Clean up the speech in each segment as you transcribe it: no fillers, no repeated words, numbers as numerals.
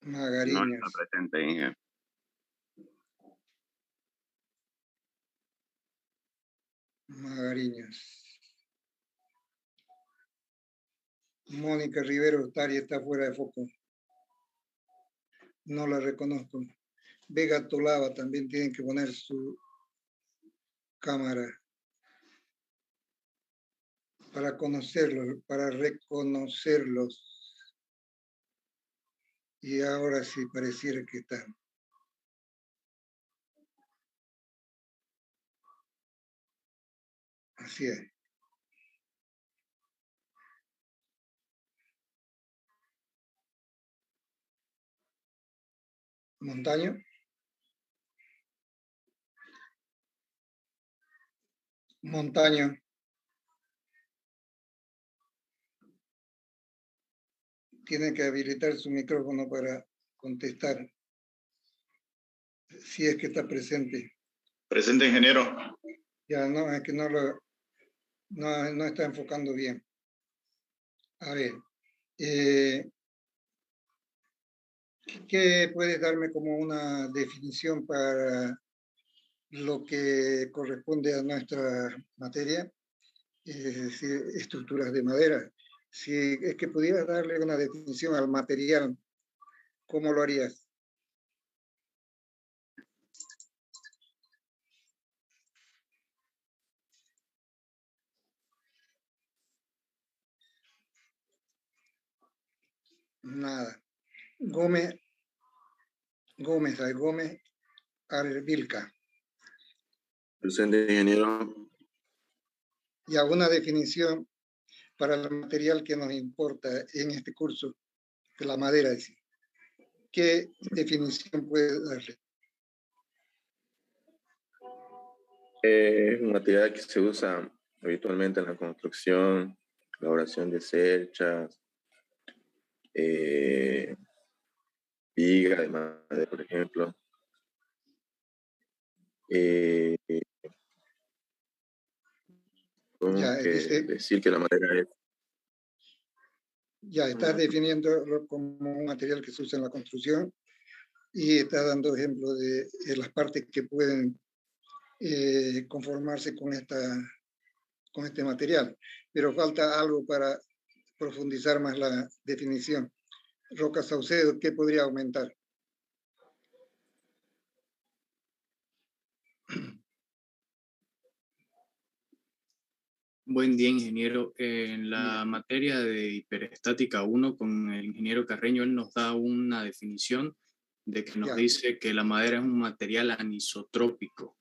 No está Magariños. presente, Inge. Magariños. Mónica Rivero Tari está fuera de foco. No la reconozco. Vega Tolava también tienen que poner su cámara para conocerlos, para reconocerlos. Y ahora sí pareciera que están. Así es. Montaño. Montaño. Tiene que habilitar su micrófono para contestar. Si es que está presente. Presente, ingeniero. Ya, no, es que no está enfocando bien. A ver, ¿qué puedes darme como una definición para lo que corresponde a nuestra materia? Es decir, estructuras de madera. Si es que pudieras darle una definición al material, ¿cómo lo harías? Nada. Gómez Arvilca. Presente, ingeniero. Y alguna definición para el material que nos importa en este curso, de la madera. ¿Qué definición puede darle? Es un material que se usa habitualmente en la construcción, elaboración de cerchas, viga de madera, por ejemplo. Ya, decir que la madera es... Ya, estás definiéndolo como un material que se usa en la construcción y estás dando ejemplos de las partes que pueden conformarse con este material. Pero falta algo para profundizar más la definición. Roca Saucedo, ¿qué podría aumentar? Buen día, ingeniero. En la materia de hiperestática 1 con el ingeniero Carreño, él nos da una definición de que nos dice que la madera es un material anisotrópico.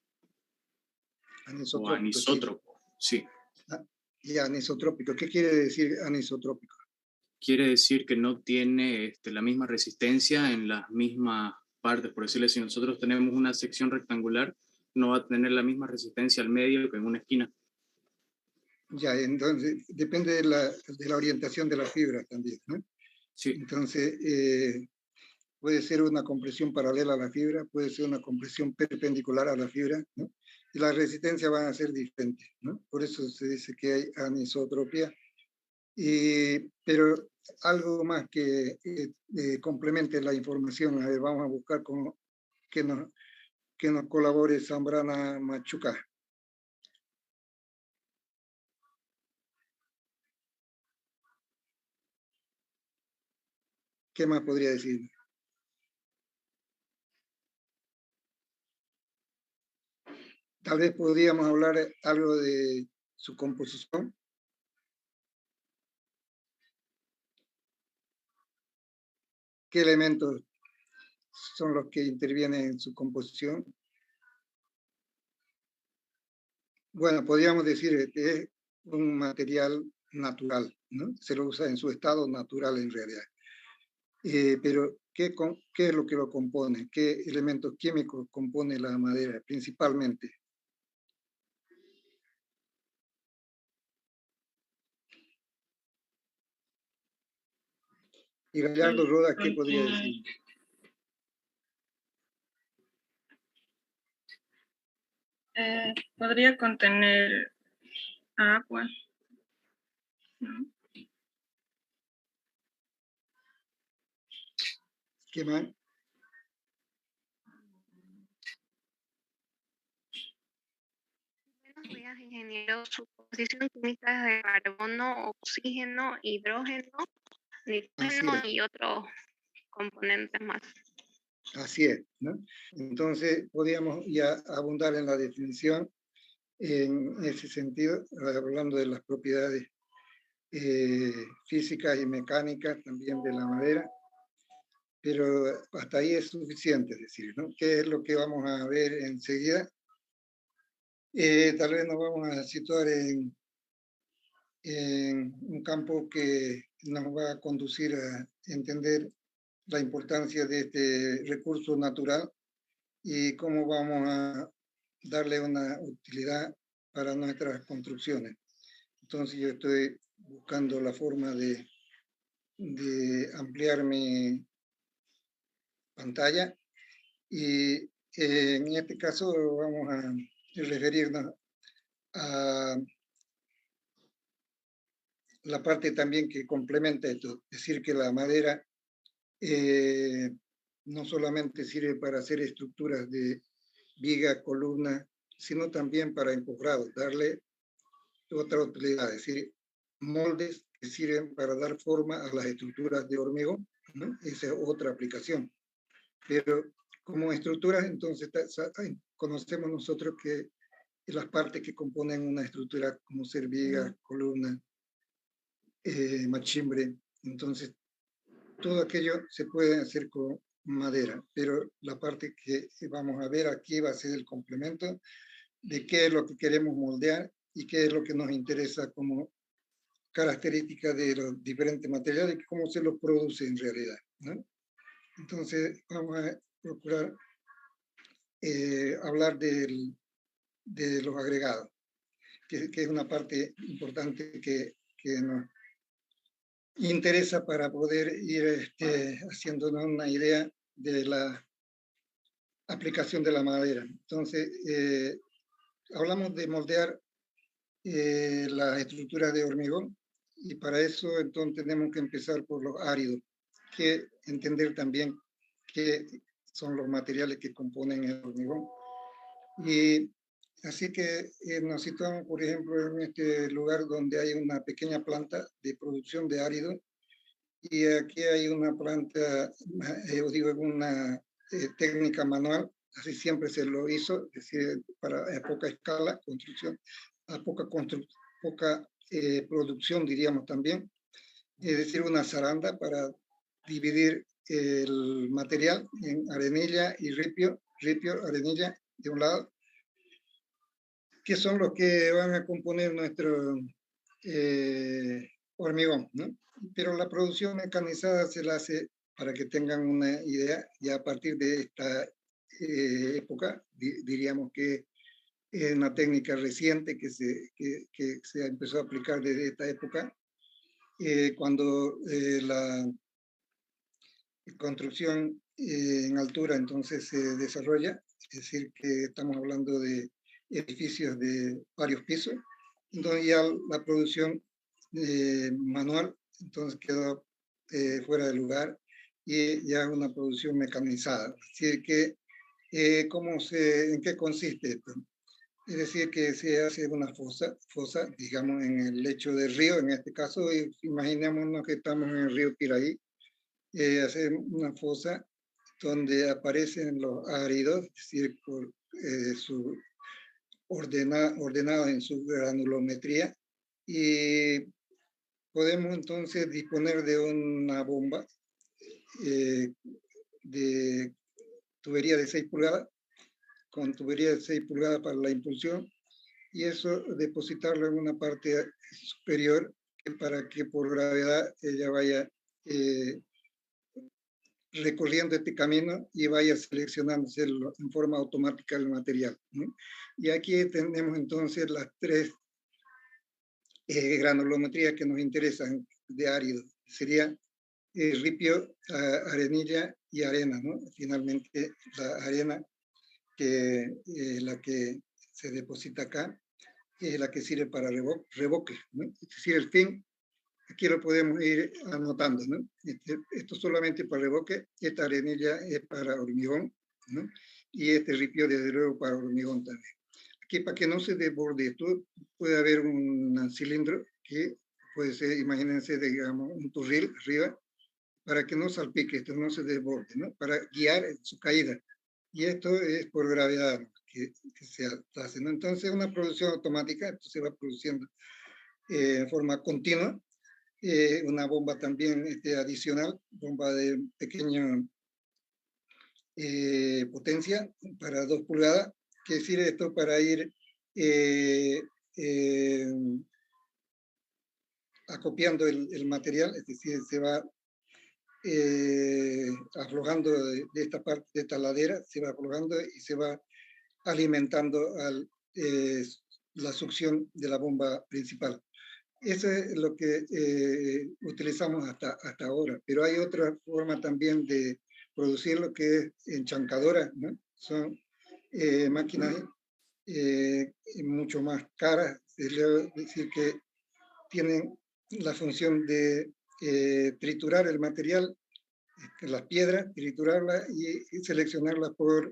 O anisótropo, sí. Y anisotrópico, ¿qué quiere decir anisotrópico? Quiere decir que no tiene la misma resistencia en las mismas partes. Por decirle, si nosotros tenemos una sección rectangular, no va a tener la misma resistencia al medio que en una esquina. Ya, entonces depende de la orientación de la fibra también, ¿no? Sí. Entonces, puede ser una compresión paralela a la fibra, puede ser una compresión perpendicular a la fibra, ¿no? Y las resistencias van a ser diferentes, ¿no? Por eso se dice que hay anisotropía. Pero algo más que complemente la información, a ver, vamos a buscar que nos colabore Zambrana Machuca. ¿Qué más podría decir? Tal vez podríamos hablar algo de su composición. ¿Qué elementos son los que intervienen en su composición? Bueno, podríamos decir que es un material natural, ¿no? Se lo usa en su estado natural en realidad. Pero, ¿qué es lo que lo compone? ¿Qué elementos químicos compone la madera principalmente? Y Gallardo Roda, ¿qué podría decir? Podría contener agua, ¿no? ¿Qué más? Buenos días, ingeniero. Su composición química es de carbono, oxígeno, hidrógeno, nitrógeno y otros componentes más. Así es, ¿no? Entonces, podríamos ya abundar en la definición en ese sentido, hablando de las propiedades físicas y mecánicas también de la madera, pero hasta ahí es suficiente, es decir, ¿no? ¿Qué es lo que vamos a ver enseguida? Tal vez nos vamos a situar en un campo que nos va a conducir a entender la importancia de este recurso natural y cómo vamos a darle una utilidad para nuestras construcciones. Entonces yo estoy buscando la forma de ampliar mi pantalla y en este caso vamos a referirnos a la parte también que complementa esto, es decir, que la madera no solamente sirve para hacer estructuras de viga, columna, sino también para encofrados, darle otra utilidad, es decir, moldes que sirven para dar forma a las estructuras de hormigón, ¿no? Esa es otra aplicación. Pero como estructuras, entonces conocemos nosotros que las partes que componen una estructura, como ser viga, columna, machimbre, entonces todo aquello se puede hacer con madera, pero la parte que vamos a ver aquí va a ser el complemento de qué es lo que queremos moldear y qué es lo que nos interesa como característica de los diferentes materiales y cómo se los produce en realidad, ¿no? Entonces vamos a procurar hablar de los agregados, que es una parte importante que nos interesa para poder ir haciéndonos una idea de la aplicación de la madera. Entonces, hablamos de moldear las estructuras de hormigón y para eso entonces tenemos que empezar por los áridos, que entender también qué son los materiales que componen el hormigón. Y así que nos situamos, por ejemplo, en este lugar donde hay una pequeña planta de producción de áridos y aquí hay una planta, os digo, una técnica manual, así siempre se lo hizo, es decir, para a poca escala, construcción, a poca producción, diríamos también, es decir, una zaranda para dividir el material en arenilla y ripio, arenilla de un lado, que son los que van a componer nuestro hormigón, ¿no? Pero la producción mecanizada se la hace, para que tengan una idea, ya a partir de esta época, diríamos que es una técnica reciente que se empezó a aplicar desde esta época, cuando la construcción en altura entonces se desarrolla, es decir, que estamos hablando de edificios de varios pisos, donde ya la producción manual entonces quedó fuera de lugar y ya una producción mecanizada. Así que, ¿en qué consiste esto? Es decir, que se hace una fosa, digamos, en el lecho del río, en este caso, imaginémonos que estamos en el río Piraí, hacer una fosa donde aparecen los áridos, es decir, por ordenados en su granulometría, y podemos entonces disponer de una bomba de tubería de 6 pulgadas, con tubería de 6 pulgadas para la impulsión, y eso depositarlo en una parte superior para que por gravedad ella vaya recorriendo este camino y vaya seleccionándose en forma automática el material, ¿no? Y aquí tenemos entonces las 3 granulometrías que nos interesan de árido. Sería ripio, arenilla y arena, ¿no? Finalmente la arena, que la que se deposita acá, es la que sirve para revoque, ¿no? Es decir, el fin Aquí lo podemos ir anotando, ¿no? Esto solamente para revoque, esta arenilla es para hormigón, ¿no? Y este ripio, desde luego, para hormigón también. Aquí, para que no se desborde esto, puede haber un cilindro que puede ser, imagínense, digamos, un turril arriba, para que no salpique esto, no se desborde, ¿no? Para guiar su caída. Y esto es por gravedad que se hace, ¿no? Entonces, una producción automática, esto se va produciendo en forma continua. Una bomba también adicional, bomba de pequeña potencia para 2 pulgadas, que sirve esto para ir acopiando el material, es decir, se va aflojando de esta parte, de esta ladera, se va aflojando y se va alimentando la succión de la bomba principal. Eso es lo que utilizamos hasta ahora, pero hay otra forma también de producir lo que es enchancadora, ¿no? Son máquinas mucho más caras, es decir, que tienen la función de triturar el material, las piedras, triturarlas y seleccionarlas por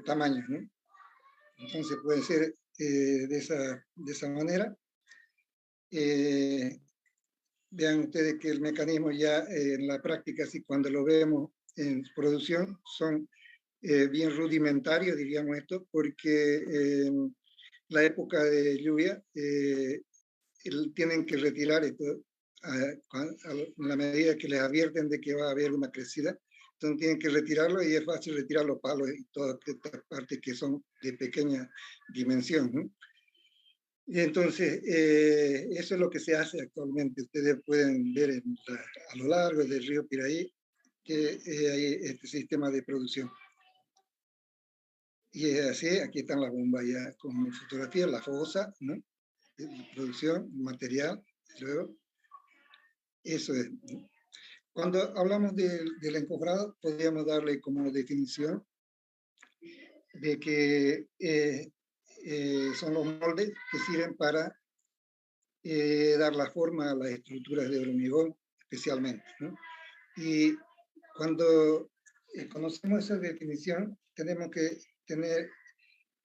tamaños, ¿no? Entonces puede ser de esa manera. Vean ustedes que el mecanismo ya en la práctica, así cuando lo vemos en producción, son bien rudimentarios, diríamos esto, porque en la época de lluvia tienen que retirar esto a la medida que les advierten de que va a haber una crecida. Entonces tienen que retirarlo y es fácil retirar los palos y todas estas partes que son de pequeña dimensión, ¿no? Y entonces, eso es lo que se hace actualmente. Ustedes pueden ver a lo largo del río Piraí que hay este sistema de producción. Y es así, aquí están las bombas ya con fotografía, la fosa, ¿no? Producción, material, luego, eso es, ¿no? Cuando hablamos del encofrado, podríamos darle como definición de que son los moldes que sirven para dar la forma a las estructuras de hormigón, especialmente, ¿no? Y cuando conocemos esa definición, tenemos que tener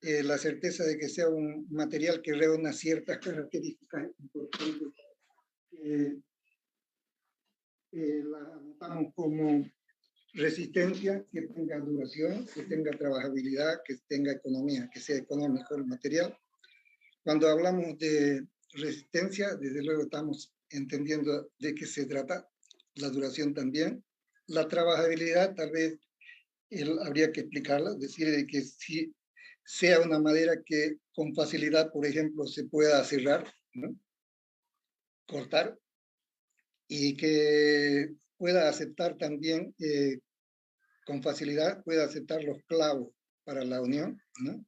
la certeza de que sea un material que reúna ciertas características importantes. La anotamos como resistencia, que tenga duración, que tenga trabajabilidad, que tenga economía, que sea económico el material. Cuando hablamos de resistencia, desde luego estamos entendiendo de qué se trata, la duración también. La trabajabilidad tal vez habría que explicarla, decir de que si sea una madera que con facilidad, por ejemplo, se pueda cerrar, ¿no? Cortar, y que pueda aceptar también con facilidad, pueda aceptar los clavos para la unión, ¿no?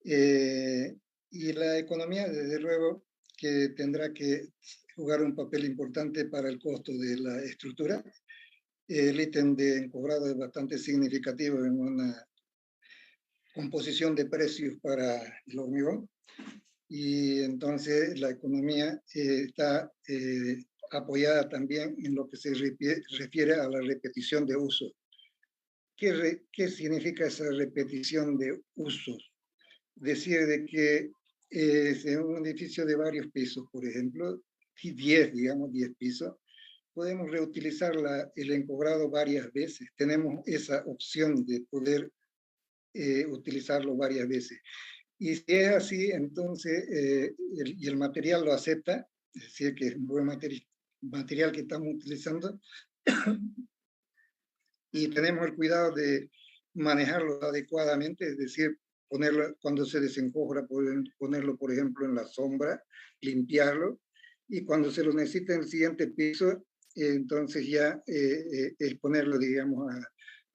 Y la economía, desde luego, que tendrá que jugar un papel importante para el costo de la estructura. El ítem de encobrado es bastante significativo en una composición de precios para el hormigón. Y entonces la economía está apoyada también en lo que se refiere a la repetición de uso. ¿Qué significa esa repetición de usos? Decir de que en un edificio de varios pisos, por ejemplo, 10 pisos, podemos reutilizar el encobrado varias veces. Tenemos esa opción de poder utilizarlo varias veces. Y si es así, entonces, y el material lo acepta, es decir, que es un buen material que estamos utilizando, y tenemos el cuidado de manejarlo adecuadamente, es decir, ponerlo cuando se desencofra, ponerlo, por ejemplo, en la sombra, limpiarlo, y cuando se lo necesita en el siguiente piso, entonces ya es ponerlo, digamos,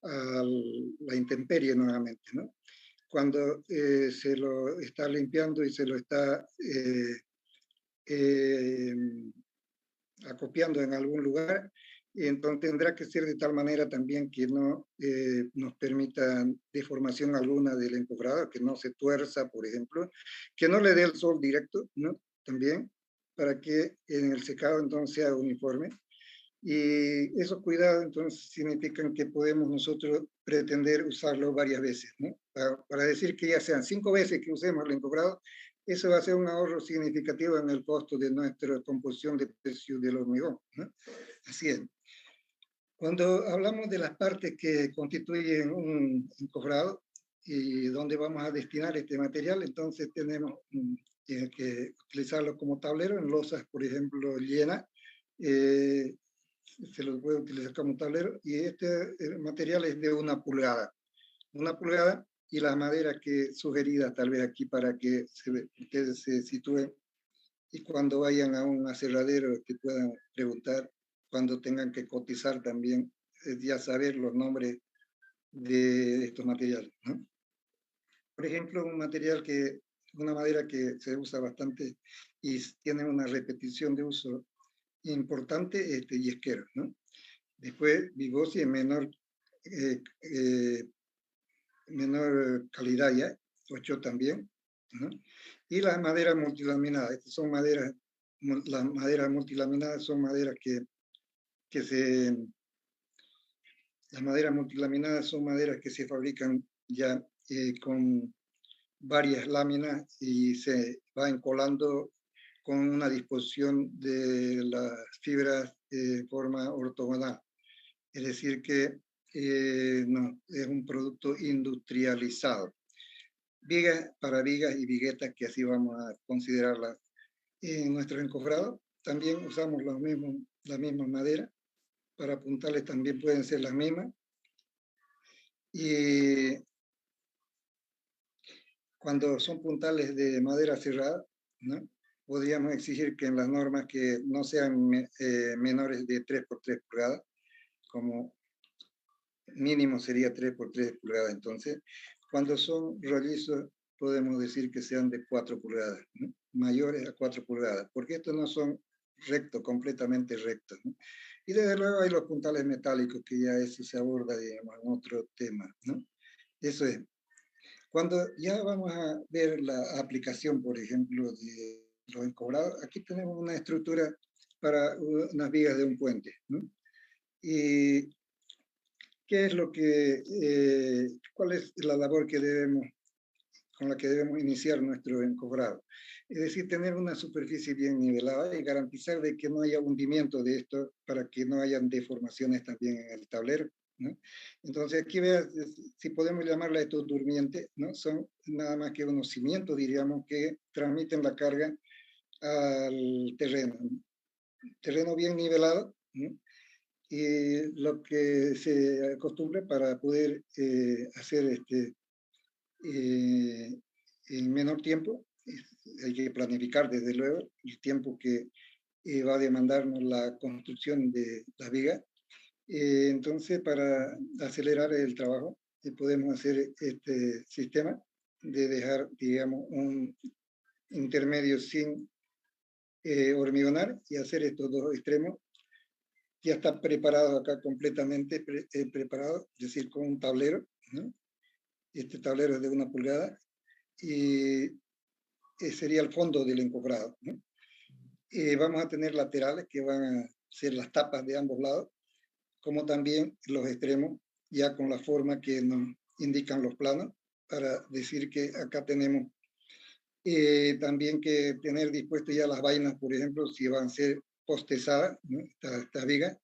a la intemperie nuevamente, ¿no? Cuando se lo está limpiando y se lo está acopiando en algún lugar, entonces tendrá que ser de tal manera también que no nos permita deformación alguna del encofrado, que no se tuerza, por ejemplo, que no le dé el sol directo, ¿no? También, para que en el secado entonces sea uniforme. Y esos cuidados entonces significan que podemos nosotros pretender usarlo varias veces, ¿no? Para decir que ya sean 5 veces que usemos el encofrado, eso va a ser un ahorro significativo en el costo de nuestra composición de precio del hormigón, ¿no? Así es. Cuando hablamos de las partes que constituyen un encofrado y dónde vamos a destinar este material, entonces tenemos que utilizarlo como tablero en losas, por ejemplo, llenas. Se lo puede utilizar como tablero, y este material es de 1 pulgada. 1 pulgada, y la madera que sugerida tal vez aquí para que ustedes se sitúen, y cuando vayan a un aserradero que puedan preguntar, cuando tengan que cotizar también, ya saber los nombres de estos materiales, ¿no? Por ejemplo, una madera que se usa bastante y tiene una repetición de uso importante, yesquero, ¿no? Después, Vigosi en menor calidad ya, 8 también, ¿no? Y las maderas multilaminadas. Estas son maderas, las maderas multilaminadas son maderas las maderas multilaminadas son maderas que se fabrican ya con varias láminas y se va encolando con una disposición de las fibras de forma ortogonal. Es decir, que no, es un producto industrializado. Vigas para vigas y viguetas, que así vamos a considerarlas en nuestro encofrado. También usamos la misma madera. Para puntales también pueden ser las mismas. Y cuando son puntales de madera cerrada, ¿no?, podríamos exigir que en las normas que no sean menores de 3 por 3 pulgadas, como mínimo sería 3 por 3 pulgadas. Entonces, cuando son rollizos, podemos decir que sean de 4 pulgadas, ¿no?, mayores a 4 pulgadas, porque estos no son rectos, completamente rectos, ¿no? Y desde luego hay los puntales metálicos, que ya eso se aborda, digamos, en otro tema, ¿no? Eso es. Cuando ya vamos a ver la aplicación, por ejemplo, de los encobrados, aquí tenemos una estructura para unas vigas de un puente, ¿no? Y ¿qué es cuál es la labor con la que debemos iniciar nuestro encobrado? Es decir, tener una superficie bien nivelada y garantizar de que no haya hundimiento de esto, para que no hayan deformaciones también en el tablero, ¿no? Entonces aquí vean, si podemos llamarla estos durmientes, ¿no? Son nada más que unos cimientos, diríamos, que transmiten la carga al terreno. Terreno bien nivelado, ¿no? Y lo que se acostumbra para poder hacer en menor tiempo, hay que planificar desde luego el tiempo que va a demandarnos la construcción de la viga. Entonces, para acelerar el trabajo, podemos hacer este sistema de dejar, digamos, un intermedio sin hormigonar, y hacer estos dos extremos. Ya está preparado acá, completamente preparado, es decir, con un tablero, ¿no? Este tablero es de 1 pulgada, y sería el fondo del encofrado, ¿no? Vamos a tener laterales que van a ser las tapas de ambos lados, como también los extremos, ya con la forma que nos indican los planos, para decir que acá tenemos también que tener dispuestas ya las vainas, por ejemplo, si van a ser postezadas, ¿no?, esta viga,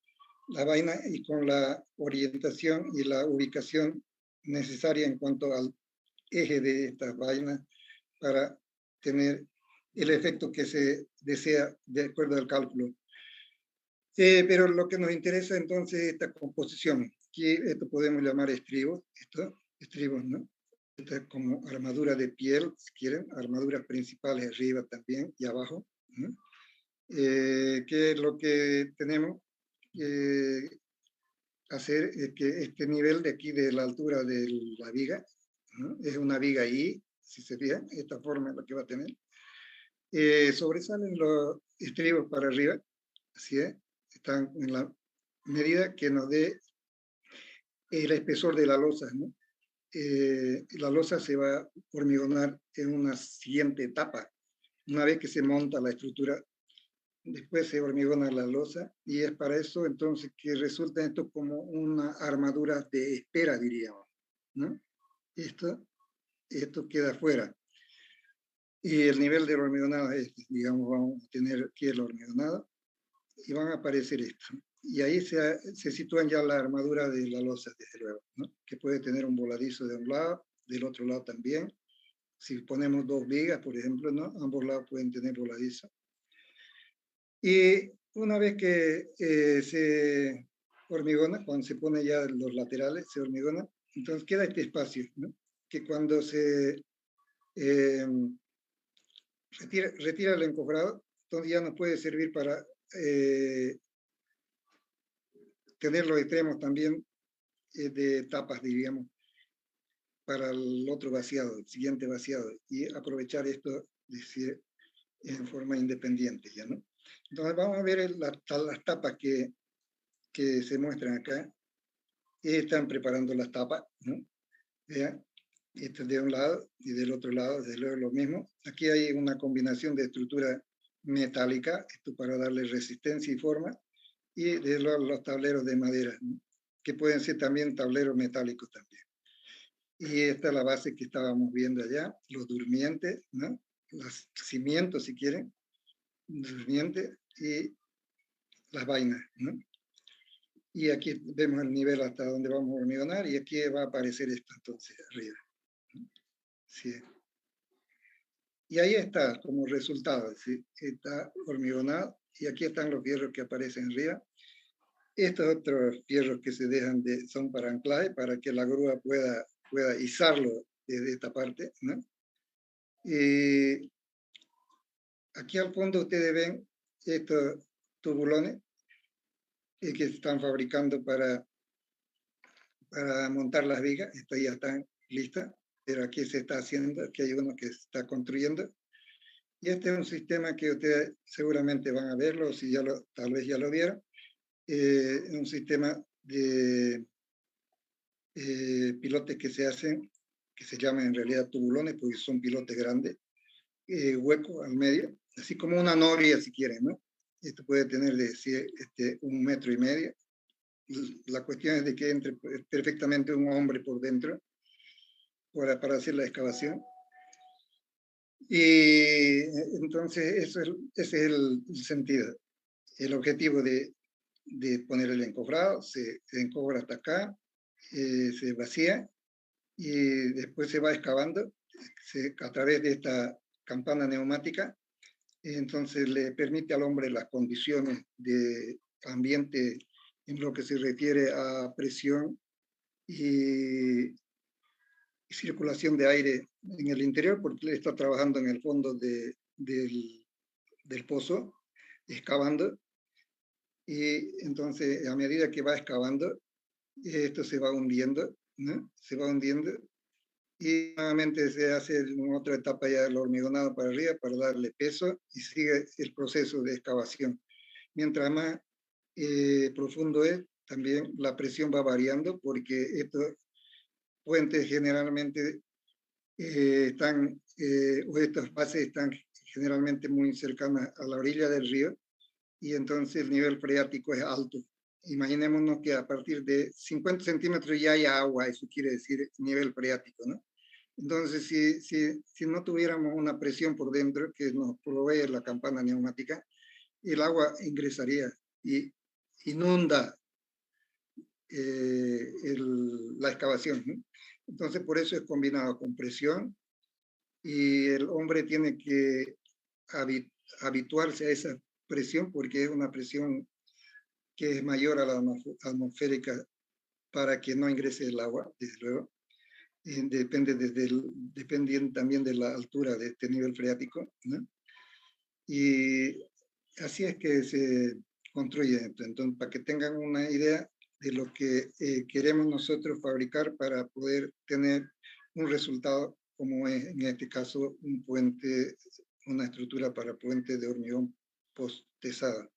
la vaina, y con la orientación y la ubicación necesaria en cuanto al eje de estas vainas, para tener el efecto que se desea de acuerdo al cálculo. Pero lo que nos interesa entonces es esta composición, que esto podemos llamar estribos, estribos, ¿no? Esto es como armadura de piel, si quieren, armaduras principales arriba también y abajo, ¿no? ¿Qué es lo que tenemos que hacer? Es que este nivel de aquí, de la altura de la viga, ¿no?, es una viga I, si se fijan, esta forma es la que va a tener. Sobresalen los estribos para arriba, así es, están en la medida que nos dé el espesor de la losa, ¿no? La losa se va a hormigonar en una siguiente etapa. Una vez que se monta la estructura, después se hormigona la losa, y es para eso entonces que resulta esto como una armadura de espera, diríamos, ¿no? Esto queda fuera. Y el nivel del hormigonado es este, digamos, vamos a tener aquí el hormigonado, y van a aparecer esto. Y ahí se sitúan ya la armadura de la losa, desde luego, ¿no? Que puede tener un voladizo de un lado, del otro lado también. Si ponemos 2 vigas, por ejemplo, ¿no? Ambos lados pueden tener voladizo. Y una vez que se hormigona, cuando se pone ya los laterales, se hormigona, entonces queda este espacio, ¿no? Que cuando se retira el encofrado, entonces ya nos puede servir para tener los extremos también de tapas, diríamos, para el otro vaciado, el siguiente vaciado, y aprovechar esto en forma independiente, ¿ya no? Entonces vamos a ver las tapas que se muestran acá. Están preparando las tapas, ¿no? Vean, esto es de un lado y del otro lado, desde luego lo mismo. Aquí hay una combinación de estructura metálica, esto para darle resistencia y forma, y desde luego los tableros de madera, ¿no? Que pueden ser también tableros metálicos también. Y esta es la base que estábamos viendo allá, los durmientes, ¿no? Los cimientos, si quieren, durmientes y las vainas, ¿no? Y aquí vemos el nivel hasta donde vamos a hormigonar, y aquí va a aparecer esto entonces arriba. Sí. Y ahí está como resultado, ¿sí? Está hormigonado, y aquí están los fierros que aparecen arriba. Estos otros fierros que se dejan son para anclaje, para que la grúa pueda izarlo desde esta parte, ¿no? Y aquí al fondo ustedes ven estos tubulones que se están fabricando para montar las vigas. Estas ya están listas, pero aquí se está haciendo, aquí hay uno que se está construyendo. Y este es un sistema que ustedes seguramente van a verlo, si ya tal vez ya lo vieron. Un sistema de pilotes que se hacen, que se llaman en realidad tubulones, porque son pilotes grandes, hueco al medio, así como una noria si quieren, ¿no? Esto puede tener de 1,5 metros. La cuestión es de que entre perfectamente un hombre por dentro para hacer la excavación. Y entonces ese es el sentido. El objetivo de poner el encofrado, se encofra hasta acá, se vacía, y después se va excavando a través de esta campana neumática. Entonces le permite al hombre las condiciones de ambiente en lo que se refiere a presión y circulación de aire en el interior, porque está trabajando en el fondo del pozo, excavando, y entonces a medida que va excavando, esto se va hundiendo, ¿no? Se va hundiendo, y nuevamente se hace en otra etapa ya el hormigonado para arriba para darle peso, y sigue el proceso de excavación. Mientras más profundo es, también la presión va variando, porque estos puentes generalmente o estas bases están generalmente muy cercanas a la orilla del río, y entonces el nivel freático es alto. Imaginémonos que a partir de 50 centímetros ya hay agua, eso quiere decir nivel freático, ¿no? Entonces, si no tuviéramos una presión por dentro que nos provee la campana neumática, el agua ingresaría y inunda la excavación, ¿no? Entonces, por eso es combinado con presión, y el hombre tiene que habituarse a esa presión, porque es una presión que es mayor a la atmosférica, para que no ingrese el agua, desde luego. Depende también de la altura de este nivel freático, ¿no? Y así es que se construye esto. Entonces, para que tengan una idea de lo que queremos nosotros fabricar para poder tener un resultado como es en este caso un puente, una estructura para puente de hormigón post-tesada.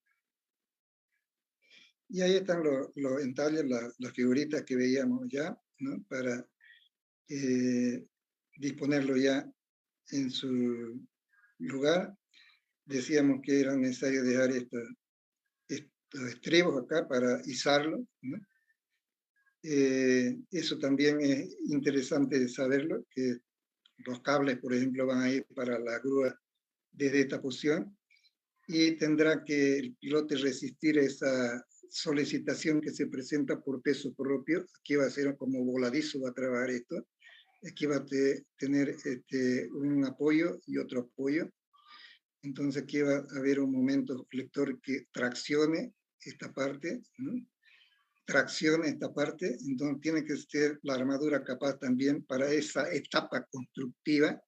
Y ahí están los entalles, las figuritas que veíamos ya, ¿no? Para disponerlo ya en su lugar. decíamos que era necesario dejar estos estribos acá para izarlo, ¿no? Eso también es interesante saberlo, que los cables, por ejemplo, van a ir para la grúa desde esta posición y tendrá que el piloto resistir esa solicitación que se presenta por peso propio. Aquí va a ser como voladizo, va a trabajar esto. Aquí va a tener un apoyo y otro apoyo. Entonces aquí va a haber un momento flector que traccione esta parte, ¿no? Traccione esta parte, entonces tiene que ser la armadura capaz también para esa etapa constructiva,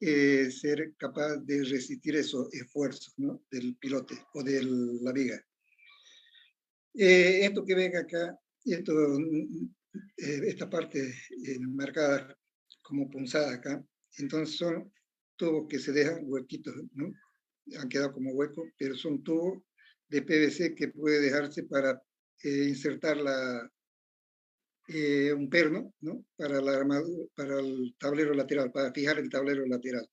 ser capaz de resistir esos esfuerzos, ¿no? Del pilote o de la viga. Esto que ven acá, esta parte marcada como punzada acá, entonces son tubos que se dejan huequitos, ¿no? Han quedado como huecos, pero son tubos de PVC que puede dejarse para insertar un perno, ¿no? Para la armadura, para el tablero lateral, para fijar el tablero lateral,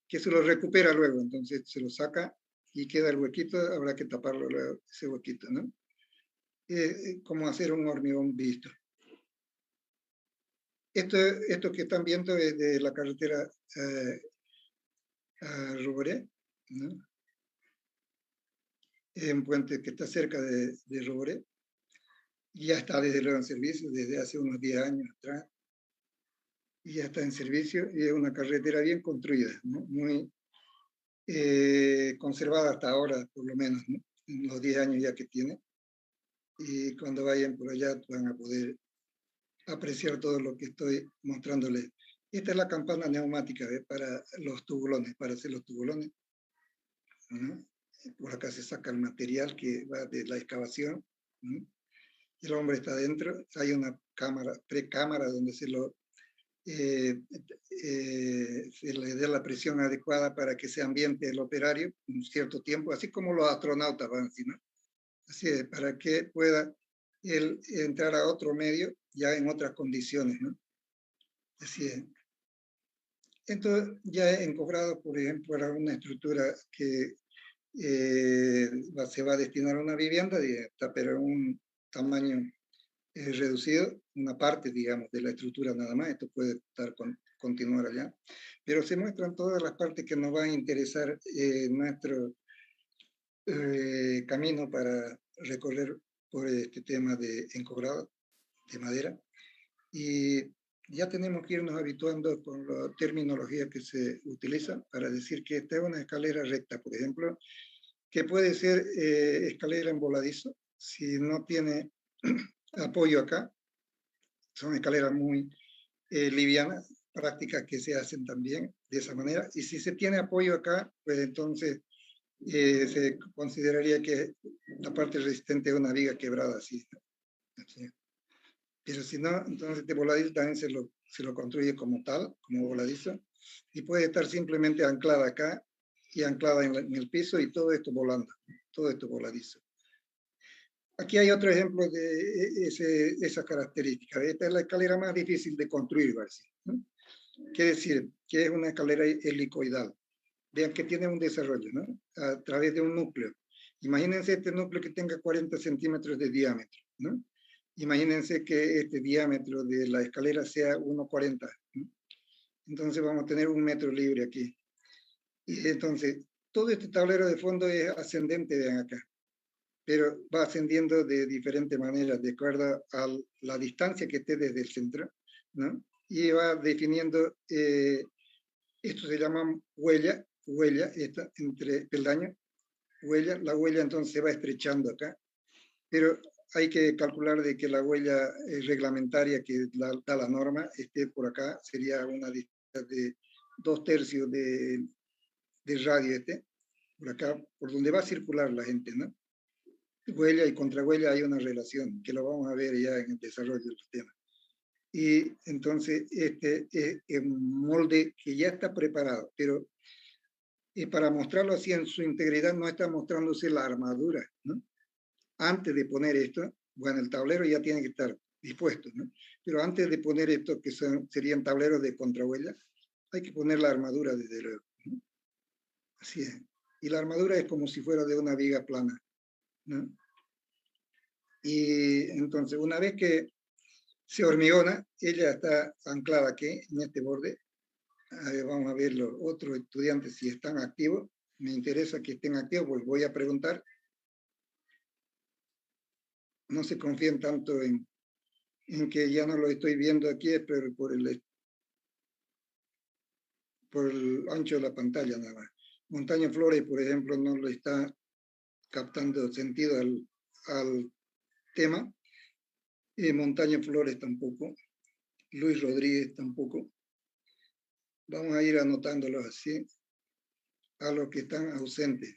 que se lo recupera luego, entonces se lo saca y queda el huequito, habrá que taparlo luego, ese huequito, ¿no? Como hacer un hormigón visto. Esto que están viendo es de la carretera a Roboré, ¿no? Es un puente que está cerca de Roboré. Ya está desde luego en servicio, desde hace unos 10 años atrás. Y ya está en servicio y es una carretera bien construida, ¿no? Muy conservada hasta ahora, por lo menos, ¿no? En los 10 años ya que tiene. Y cuando vayan por allá van a poder apreciar todo lo que estoy mostrándoles. Esta es la campana neumática, ¿ves? Para los tubulones, para hacer los tubulones, ¿no? Por acá se saca el material que va de la excavación, ¿no? El hombre está dentro, hay una cámara, precámara donde se le dé la presión adecuada para que se ambiente el operario un cierto tiempo, así como los astronautas van así, ¿no? Así es, para que pueda él entrar a otro medio ya en otras condiciones, ¿no? Así es. Entonces, ya he encobrado, por ejemplo, para una estructura que se va a destinar a una vivienda, pero un tamaño reducido, una parte, digamos, de la estructura nada más. Esto puede continuar allá. Pero se muestran todas las partes que nos van a interesar nuestro camino para recorrer por este tema de encobrado de madera. Y ya tenemos que irnos habituando con la terminología que se utiliza para decir que esta es una escalera recta, por ejemplo, que puede ser escalera en voladizo, si no tiene apoyo acá. Son escaleras muy livianas, prácticas que se hacen también de esa manera. Y si se tiene apoyo acá, pues entonces se consideraría que la parte resistente es una viga quebrada, así. Pero si no, entonces este voladizo también se lo construye como tal, como voladizo, y puede estar simplemente anclada acá y anclada en el piso y todo esto volando, todo esto voladizo. Aquí hay otro ejemplo de esa característica. Esta es la escalera más difícil de construir, ¿no? Quiere decir que es una escalera helicoidal. Vean que tiene un desarrollo, ¿no? A través de un núcleo. Imagínense este núcleo que tenga 40 centímetros de diámetro, ¿no? Imagínense que este diámetro de la escalera sea 1,40, ¿no? Entonces vamos a tener 1 metro libre aquí. Y entonces, todo este tablero de fondo es ascendente, vean acá, pero va ascendiendo de diferentes maneras, de acuerdo a la distancia que esté desde el centro, ¿no? Y va definiendo, esto se llama huella, esta, entre peldaños, huella, la huella entonces se va estrechando acá, pero hay que calcular de que la huella reglamentaria que da la norma esté por acá, sería una distancia de 2/3 de radio por acá, por donde va a circular la gente, ¿no? Huella y contrahuella hay una relación, que lo vamos a ver ya en el desarrollo del tema. Y entonces este es un molde que ya está preparado, pero para mostrarlo así en su integridad no está mostrándose la armadura, ¿no? Antes de poner esto, bueno, el tablero ya tiene que estar dispuesto, ¿no? Pero antes de poner esto, que serían tableros de contrahuella, hay que poner la armadura desde luego, ¿no? Así es. y la armadura es como si fuera de una viga plana, ¿no? Y entonces, una vez que se hormigona, ella está anclada aquí, en este borde. Vamos a ver los otros estudiantes si están activos. Me interesa que estén activos, pues voy a preguntar. No se confíen tanto en que ya no lo estoy viendo aquí, pero por el ancho de la pantalla nada más. Montaña Flores, por ejemplo, no lo está captando sentido al tema. Montaña Flores tampoco. Luis Rodríguez tampoco. Vamos a ir anotándolos así a los que están ausentes.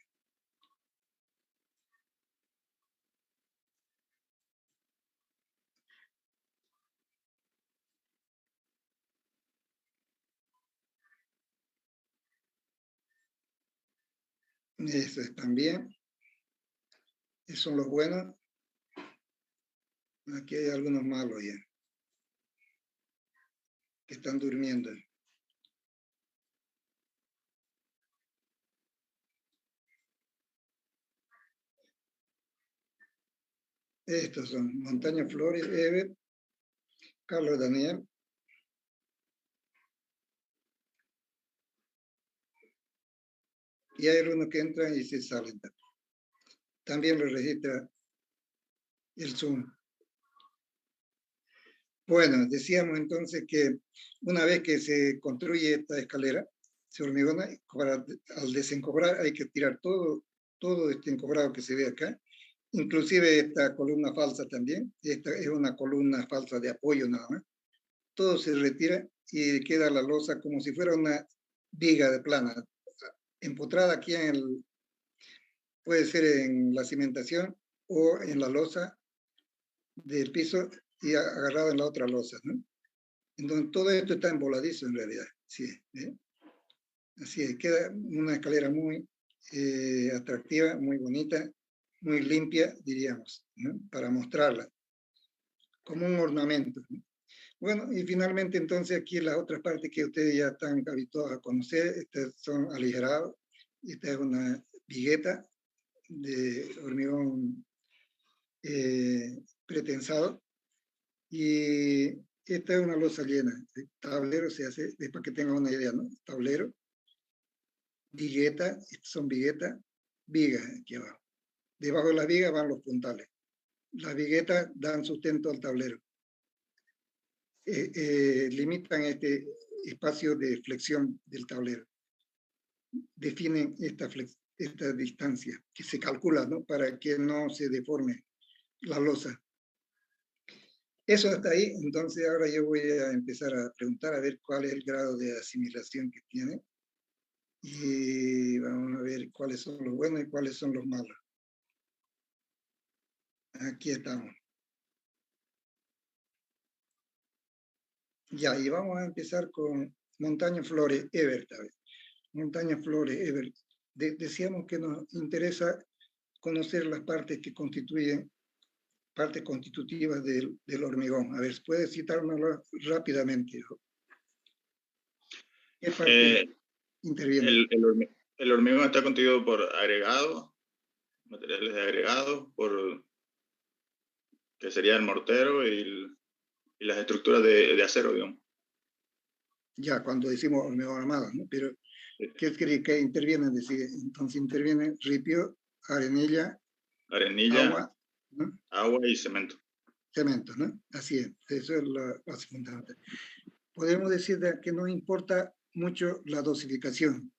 Eso están bien. Esos son los buenos. Aquí hay algunos malos ya, que están durmiendo. Estos son Montaña Flores, Ever, Carlos Daniel. Y hay algunos que entran y se salen. También lo registra el Zoom. Bueno, decíamos entonces que una vez que se construye esta escalera, se hormigona, al desencobrar hay que tirar todo este encobrado que se ve acá, inclusive esta columna falsa también. Esta es una columna falsa de apoyo nada más. Todo se retira y queda la losa como si fuera una viga de plana, empotrada aquí puede ser en la cimentación o en la losa del piso y agarrado en la otra losa, ¿no? Entonces todo esto está emboladizo en realidad, sí, ¿eh? Así es, queda una escalera muy atractiva, muy bonita, muy limpia, diríamos, ¿no? Para mostrarla, como un ornamento, ¿no? Bueno, y finalmente entonces aquí las otras partes que ustedes ya están habituados a conocer, estas son aligerados, esta es una vigueta de hormigón pretensado, y esta es una losa llena. El tablero se hace, es para que tengan una idea, ¿no? Tablero, vigueta, son viguetas, vigas aquí abajo. Debajo de las vigas van los puntales. Las viguetas dan sustento al tablero. Limitan este espacio de flexión del tablero. Definen esta distancia que se calcula, ¿no? Para que no se deforme la losa. Eso hasta ahí. Entonces ahora yo voy a empezar a preguntar a ver cuál es el grado de asimilación que tiene. Y vamos a ver cuáles son los buenos y cuáles son los malos. Aquí estamos. Ya, y vamos a empezar con Montaña Flores, Ever. Montaña Flores, Ever. Decíamos que nos interesa conocer las partes que constituyen, partes constitutivas del hormigón. A ver, ¿puedes citárnoslas rápidamente? ¿Qué parte interviene? El hormigón está constituido por agregados, materiales de agregados, que sería el mortero y las estructuras de acero, digamos. Ya, cuando decimos hormigón armado, ¿no? Pero, ¿qué cree que intervienen? Entonces intervienen ripio, arenilla, agua, ¿no? Agua y cemento. Cemento, ¿no? Así es, eso es la base fundamental. Podemos decir que no importa mucho la dosificación.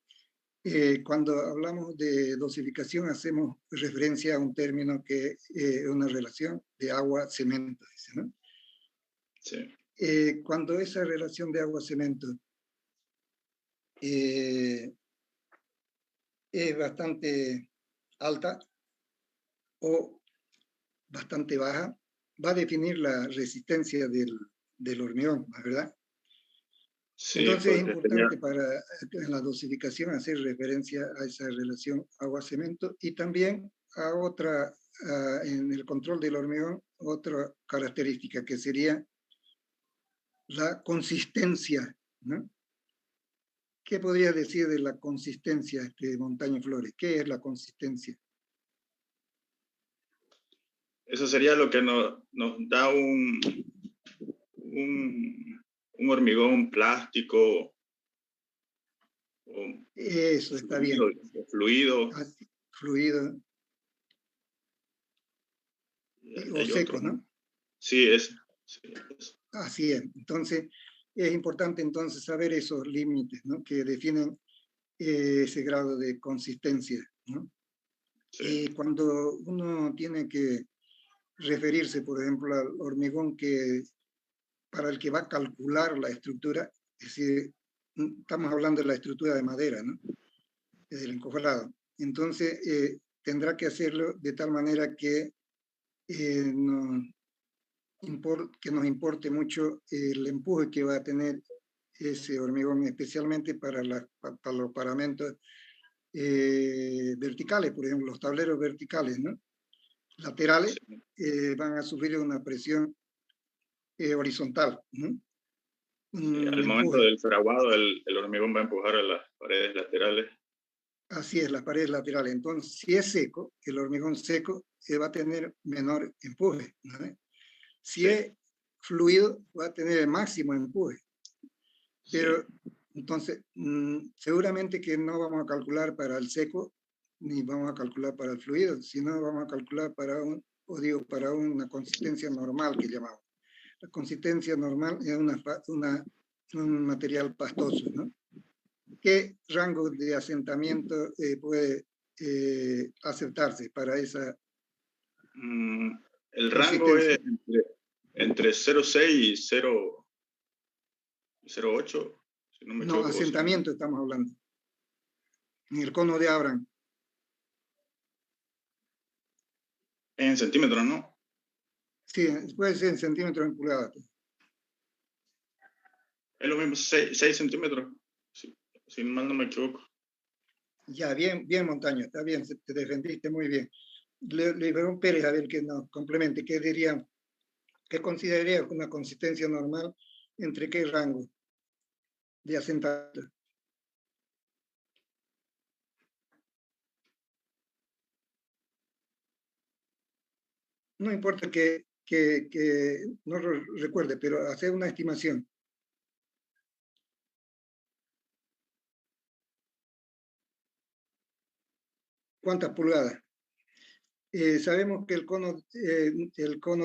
Cuando hablamos de dosificación hacemos referencia a un término que es una relación de agua-cemento, dice, ¿no? Sí. Cuando esa relación de agua-cemento es bastante alta o bastante baja, va a definir la resistencia del hormigón, ¿verdad? Sí, entonces es importante en la dosificación hacer referencia a esa relación agua-cemento y también a otra, en el control del hormigón, otra característica que sería la consistencia, ¿no? ¿Qué podrías decir de la consistencia de Montaño Flores? ¿Qué es la consistencia? Eso sería lo que nos da un hormigón plástico. Eso está bien. Fluido. Fluido. O seco, otro, ¿no? Sí, es. Así es. Entonces, es importante entonces saber esos límites, ¿no? Que definen ese grado de consistencia, ¿no? Sí. Cuando uno tiene que referirse, por ejemplo, al hormigón para el que va a calcular la estructura, es decir, estamos hablando de la estructura de madera, ¿no? Del encofrado. Entonces, tendrá que hacerlo de tal manera que nos importe mucho el empuje que va a tener ese hormigón, especialmente para los paramentos verticales, por ejemplo, los tableros verticales, ¿no? Laterales van a sufrir una presión horizontal, ¿no? Al momento del fraguado, el hormigón va a empujar a las paredes laterales. Así es, las paredes laterales. Entonces, si es seco, el hormigón seco va a tener menor empuje, ¿no? Si es fluido, va a tener el máximo empuje. Pero, entonces, seguramente que no vamos a calcular para el seco, ni vamos a calcular para el fluido, sino vamos a calcular para una consistencia normal que llamamos. La consistencia normal es un material pastoso, ¿no? ¿Qué rango de asentamiento puede aceptarse para esa el rango es entre 0,6 y 0,8. Si no me equivoco. Asentamiento estamos hablando. En el cono de Abraham. En centímetros, ¿no? Sí, puede ser en centímetros, en pulgadas. Es lo mismo, 6 centímetros, si mal no me equivoco. Ya, bien, Montaño, está bien, te defendiste muy bien. Liberón Pérez, a ver que nos complemente, ¿qué consideraría una consistencia normal entre qué rango de asentamiento? No importa que no lo recuerde, pero hacer una estimación. ¿Cuántas pulgadas? Sabemos que el cono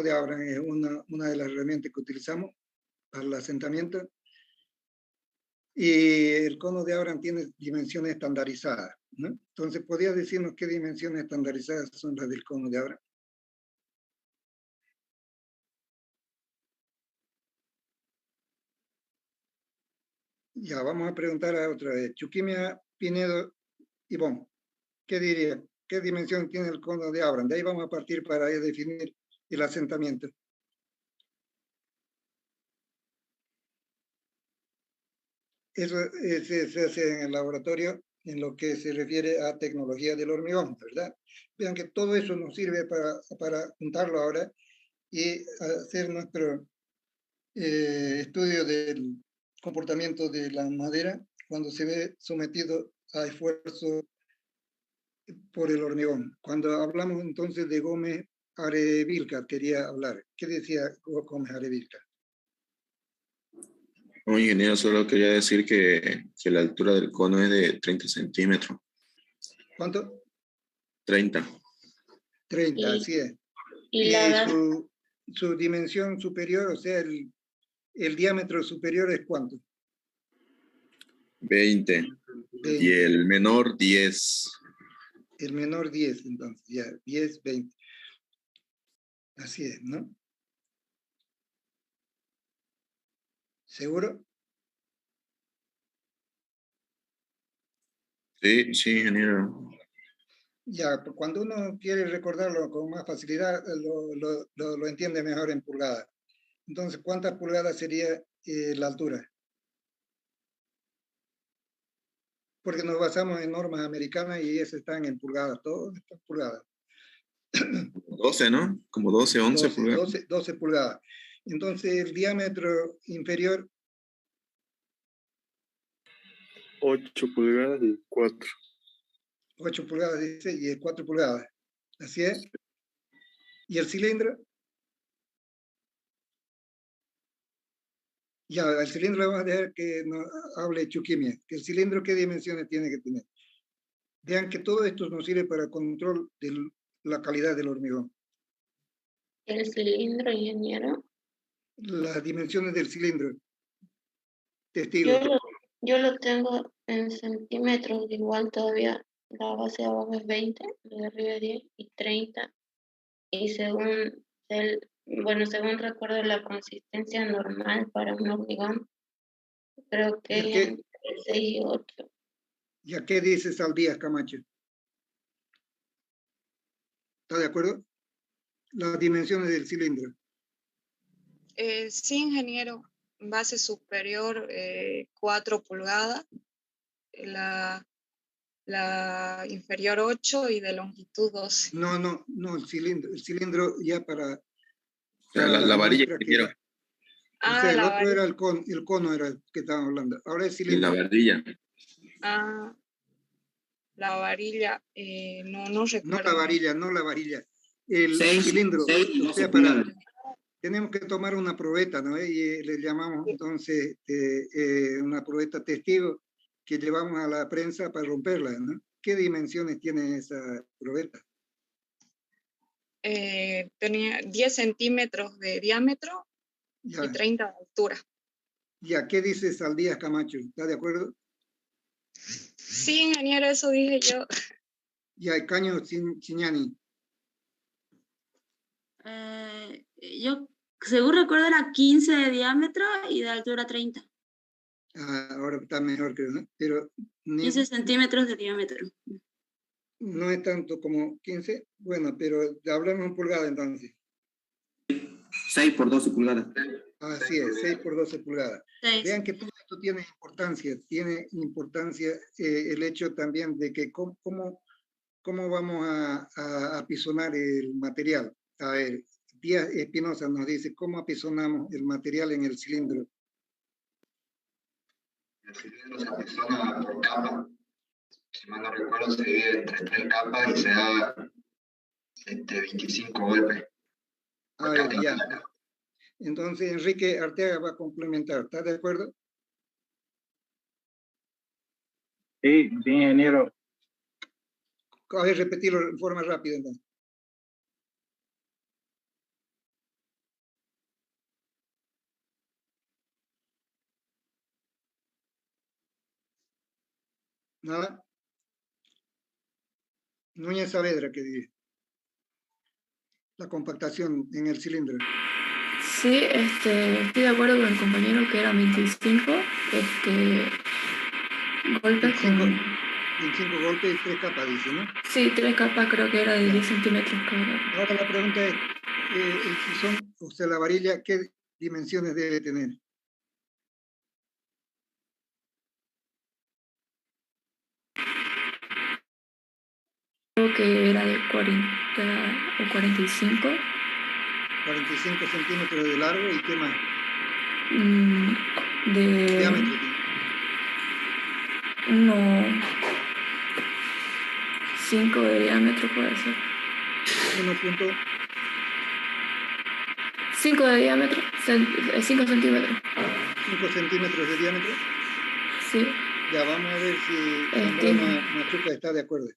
de Abraham es una de las herramientas que utilizamos para el asentamiento, y el cono de Abraham tiene dimensiones estandarizadas, ¿no? Entonces, ¿podrías decirnos qué dimensiones estandarizadas son las del cono de Abraham? Ya, vamos a preguntar a otra vez. Chuquimia Pinedo Ivonne, ¿qué diría? ¿Qué dimensión tiene el cono de Abraham? De ahí vamos a partir para definir el asentamiento. Eso se hace en el laboratorio en lo que se refiere a tecnología del hormigón, ¿verdad? Vean que todo eso nos sirve para juntarlo ahora y hacer nuestro estudio del comportamiento de la madera cuando se ve sometido a esfuerzo por el hormigón. Cuando hablamos entonces de Gómez Arevilca, quería hablar. ¿Qué decía Gómez Arevilca? No, ingeniero, solo quería decir que la altura del cono es de 30 centímetros. ¿Cuánto? 30. 30, así es. Y su dimensión superior, o sea, el diámetro superior es ¿cuánto? 20. Y el menor 10. El menor 10, entonces, ya, 10, 20. Así es, ¿no? ¿Seguro? Sí, ingeniero. Ya, cuando uno quiere recordarlo con más facilidad, lo entiende mejor en pulgadas. Entonces, ¿cuántas pulgadas sería la altura? Porque nos basamos en normas americanas y esas están en pulgadas, todas estas pulgadas. 12, ¿no? Como 12, 11 pulgadas. 12 pulgadas. Entonces, el diámetro inferior. 8 pulgadas y 4. 8 pulgadas, dice, y es 4 pulgadas. ¿Así es? ¿Y el cilindro? Ya, el cilindro vamos a dejar que nos hable Chuquimia. ¿El cilindro qué dimensiones tiene que tener? Vean que todo esto nos sirve para control de la calidad del hormigón. El cilindro, ingeniero. Las dimensiones del cilindro. Testigo. Yo lo tengo en centímetros, igual todavía la base de abajo es 20, la de arriba es 10 y 30. Y según según recuerdo la consistencia normal para un hormigón, creo que es entre 6 y 8. ¿Y a qué dice Saldías Camacho? ¿Está de acuerdo? Las dimensiones del cilindro. Sí, ingeniero. Base superior 4 pulgadas. La inferior 8 y de longitud 12. No, el cilindro ya para la varilla muestra que o sea, el otro era el cono era el que estábamos hablando. Ahora es cilindro. Y la varilla. La varilla, no recuerdo. No la varilla. El cilindro. O sea, tenemos que tomar una probeta, ¿no? Y le llamamos entonces una probeta testigo que llevamos a la prensa para romperla, ¿no? ¿Qué dimensiones tiene esa probeta? Tenía 10 centímetros de diámetro y 30 de altura. Ya, ¿qué dice Saldías Camacho? ¿Está de acuerdo? Sí, ingeniero, eso dije yo. Ya, Caño Chiñani. Yo, según recuerdo, era 15 de diámetro y de altura 30. Ahora está mejor, creo, ¿no? Pero 15 centímetros de diámetro. No es tanto como 15, bueno, pero hablamos en pulgadas entonces. 6 por 12 pulgadas. Así es, 6 por 12 pulgadas. 6. Vean que todo esto tiene importancia el hecho también de que cómo vamos a apisonar el material. A ver, Díaz Espinosa nos dice, ¿cómo apisonamos el material en el cilindro? El cilindro se apizona por capa. Si mal no recuerdo, se divide entre 3 capas y se da 25 golpes. A ver, ya. Entonces, Enrique Arteaga va a complementar. ¿Está de acuerdo? Sí, ingeniero. A ver, repetirlo en forma rápida entonces. Nada. Núñez Saavedra, ¿qué dice? La compactación en el cilindro. Sí, estoy de acuerdo con el compañero que era 25 golpes 25 golpes y 3 capas, dice, ¿no? Sí, 3 capas creo que era de 10 centímetros cada. Ahora la pregunta es, el sisón, o sea, la varilla, ¿qué dimensiones debe tener? Creo que era de 40 o 45. 45 centímetros de largo y ¿qué más? De diámetro. No. 5 de diámetro puede ser. 5 de diámetro, 5 centímetros. 5 centímetros de diámetro. Sí. Ya, vamos a ver si Zambrano Machuca está de acuerdo.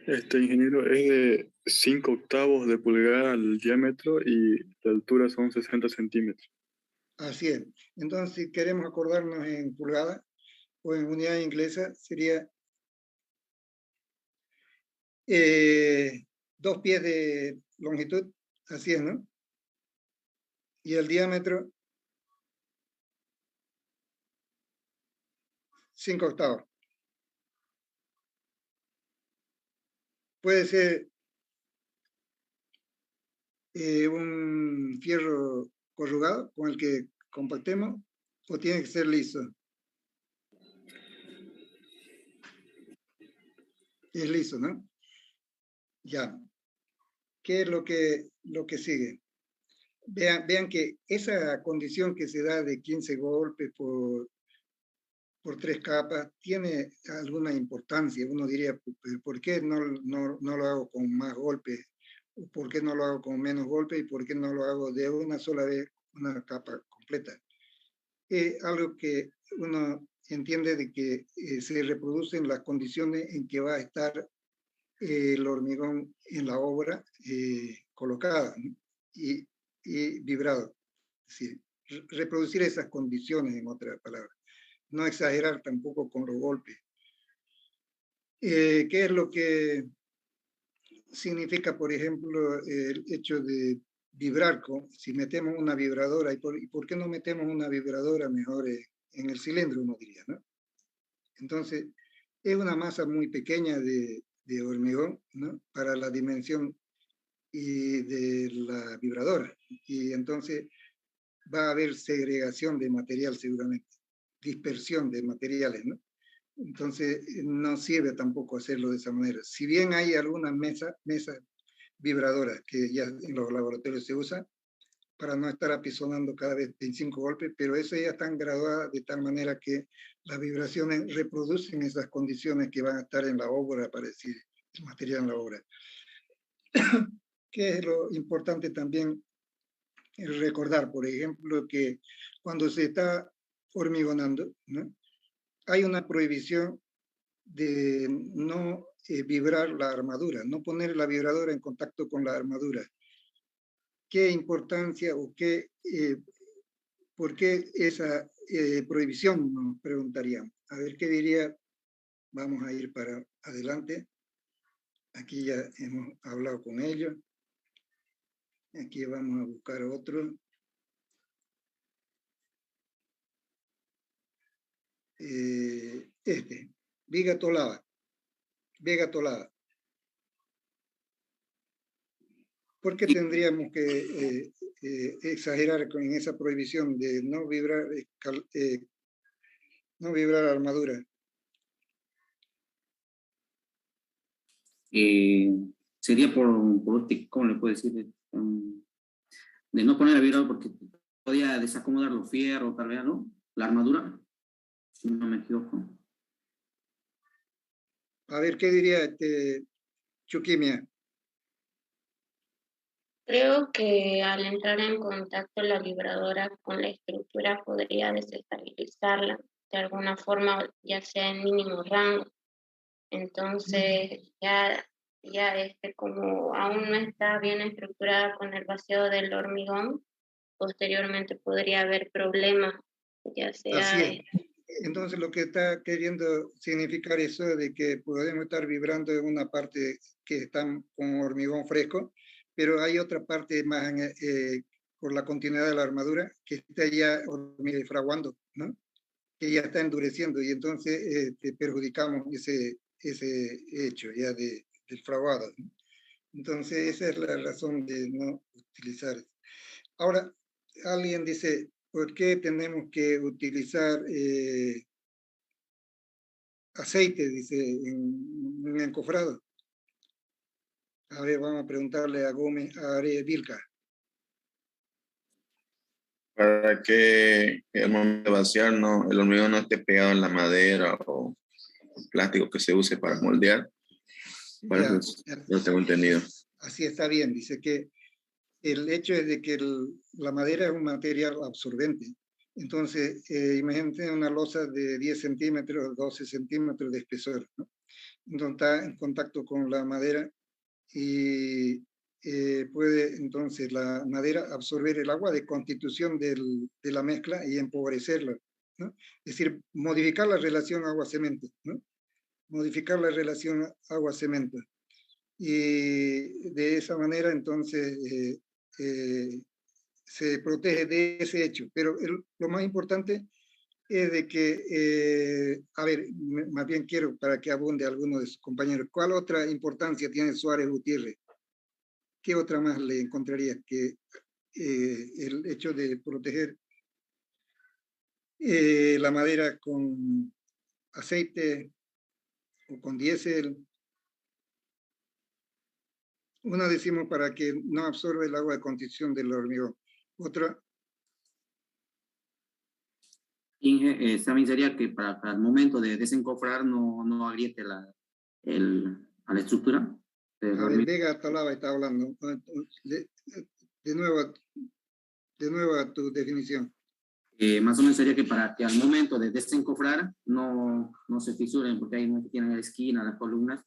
Ingeniero, es de 5 octavos de pulgada el diámetro y la altura son 60 centímetros. Así es. Entonces, si queremos acordarnos en pulgada o en unidad inglesa, sería 2 pies de longitud, así es, ¿no? Y el diámetro, 5 octavos. Puede ser un fierro corrugado con el que compactemos o tiene que ser liso. Es liso, ¿no? Ya. ¿Qué es lo que sigue? Vean que esa condición que se da de 15 golpes por 3 capas tiene alguna importancia. Uno diría, ¿por qué no lo hago con más golpes? ¿Por qué no lo hago con menos golpes? ¿Y por qué no lo hago de una sola vez, una capa completa? Algo que uno entiende de que se reproducen las condiciones en que va a estar el hormigón en la obra colocada, ¿no? y vibrado. Es decir, reproducir esas condiciones, en otras palabras. No exagerar tampoco con los golpes. ¿Qué es lo que significa, por ejemplo, el hecho de vibrar? Si metemos una vibradora, ¿y por qué no metemos una vibradora mejor en el cilindro, uno diría, ¿no? Entonces, es una masa muy pequeña de hormigón, ¿no? Para la dimensión y de la vibradora. Y entonces va a haber segregación de material seguramente, dispersión de materiales, ¿no? Entonces no sirve tampoco hacerlo de esa manera. Si bien hay algunas mesas vibradoras que ya en los laboratorios se usan para no estar apisonando cada vez 25 golpes, pero esas ya están graduadas de tal manera que las vibraciones reproducen esas condiciones que van a estar en la obra, para decir, el material en la obra. ¿Qué es lo importante también recordar? Por ejemplo, que cuando se está hormigonando, ¿no? Hay una prohibición de no vibrar la armadura, no poner la vibradora en contacto con la armadura. ¿Qué importancia o por qué esa prohibición? Nos preguntaríamos. A ver qué diría. Vamos a ir para adelante. Aquí ya hemos hablado con ellos. Aquí vamos a buscar otro. Vega Tolada. ¿Por qué tendríamos que exagerar con esa prohibición de no vibrar armadura? Sería por ¿cómo le puedo decir? De no poner a vibrar porque podía desacomodar los fierros, tal vez, ¿no? La armadura, si no me equivoco. A ver, ¿qué diría Chuquimia? Creo que al entrar en contacto la vibradora con la estructura podría desestabilizarla de alguna forma, ya sea en mínimo rango. Entonces, ya como aún no está bien estructurada con el vaciado del hormigón, posteriormente podría haber problemas, ya sea... Así es. Entonces, lo que está queriendo significar eso de que podemos estar vibrando en una parte que está con hormigón fresco, pero hay otra parte más por la continuidad de la armadura que está ya fraguando, ¿no? Que ya está endureciendo, y entonces perjudicamos ese hecho ya del fraguado, ¿no? Entonces, esa es la razón de no utilizar. Ahora, alguien dice, ¿por qué tenemos que utilizar aceite, dice, en un encofrado? A ver, vamos a preguntarle a Gómez, a Vilca. Para que el momento de vaciar el hormigón no esté pegado en la madera o plástico que se use para moldear. Para eso yo tengo entendido. Así está bien, dice que el hecho es de que la madera es un material absorbente. Entonces, imagínate una losa de 10 centímetros, 12 centímetros de espesor, ¿no? Entonces está en contacto con la madera y puede entonces la madera absorber el agua de constitución de la mezcla y empobrecerla, ¿no? Es decir, modificar la relación agua-cemento, ¿no? Modificar la relación agua-cemento. Y de esa manera entonces se protege de ese hecho. Pero lo más importante es de que, a ver, más bien quiero para que abunde alguno de sus compañeros, ¿cuál otra importancia tiene Suárez Gutiérrez? ¿Qué otra más le encontraría que el hecho de proteger la madera con aceite o con diésel? Una decimos para que no absorbe el agua de constitución del hormigón. ¿Otra? Inge, también sería que para el momento de desencofrar no agriete a la estructura. A ver, Vega Talaba está hablando. De nuevo a tu definición. Más o menos sería que para que al momento de desencofrar no se fisuren, porque ahí no tienen la esquina, las columnas,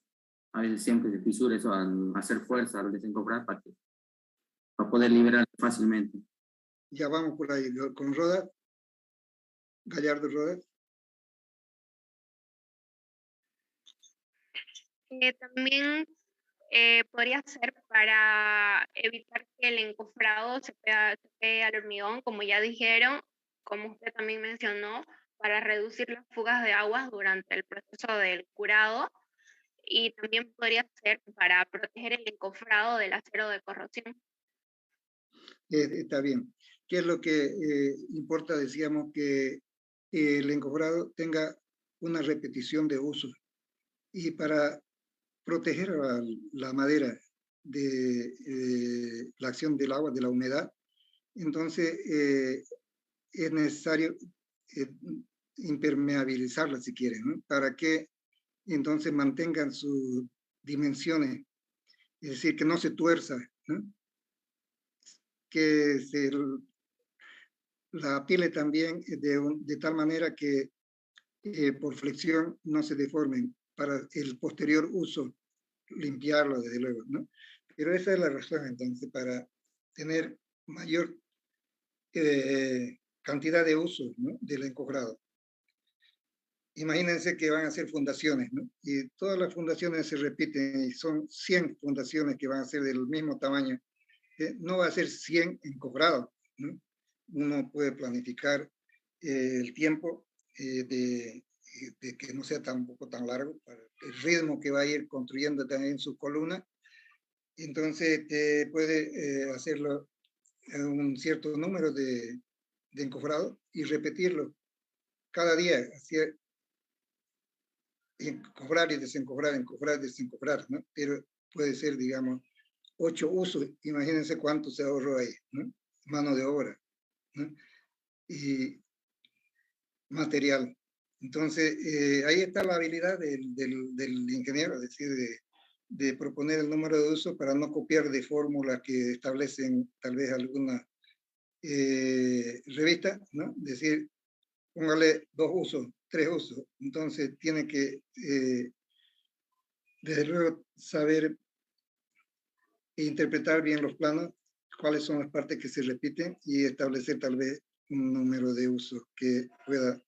a veces siempre se fisura eso al hacer fuerza, al desencofrar, para poder liberar fácilmente. Ya vamos por ahí, con Rodas. Gallardo Rodas. También podría ser para evitar que el encofrado se pegue al hormigón, como ya dijeron, como usted también mencionó, para reducir las fugas de aguas durante el proceso del curado, y también podría ser para proteger el encofrado del acero de corrosión. Está bien. ¿Qué es lo que importa? Decíamos que el encofrado tenga una repetición de uso, y para proteger a la madera de la acción del agua, de la humedad, entonces es necesario impermeabilizarla, si quieren, ¿no? Para que entonces mantengan sus dimensiones, es decir, que no se tuerza, ¿no? Que la apile también de tal manera que por flexión no se deformen para el posterior uso, limpiarlo desde luego, ¿no? Pero esa es la razón entonces para tener mayor cantidad de usos, ¿no?, del encofrado. Imagínense que van a ser fundaciones, ¿no? Y todas las fundaciones se repiten y son 100 fundaciones que van a ser del mismo tamaño. No va a ser 100 encofrados, ¿no? Uno puede planificar el tiempo de que no sea tampoco tan largo, para el ritmo que va a ir construyendo también sus columnas. Entonces puede hacerlo un cierto número de encofrados y repetirlo cada día, así, encofrar y desencofrar, ¿no? Pero puede ser, digamos, 8 usos. Imagínense cuánto se ahorró ahí, ¿no? Mano de obra, ¿no? Y material. Entonces, ahí está la habilidad del ingeniero, es decir, de proponer el número de usos para no copiar de fórmulas que establecen tal vez alguna revista, ¿no? Es decir, póngale 2 usos, 3 usos. Entonces, tiene que, desde luego, saber interpretar bien los planos, cuáles son las partes que se repiten y establecer tal vez un número de usos que pueda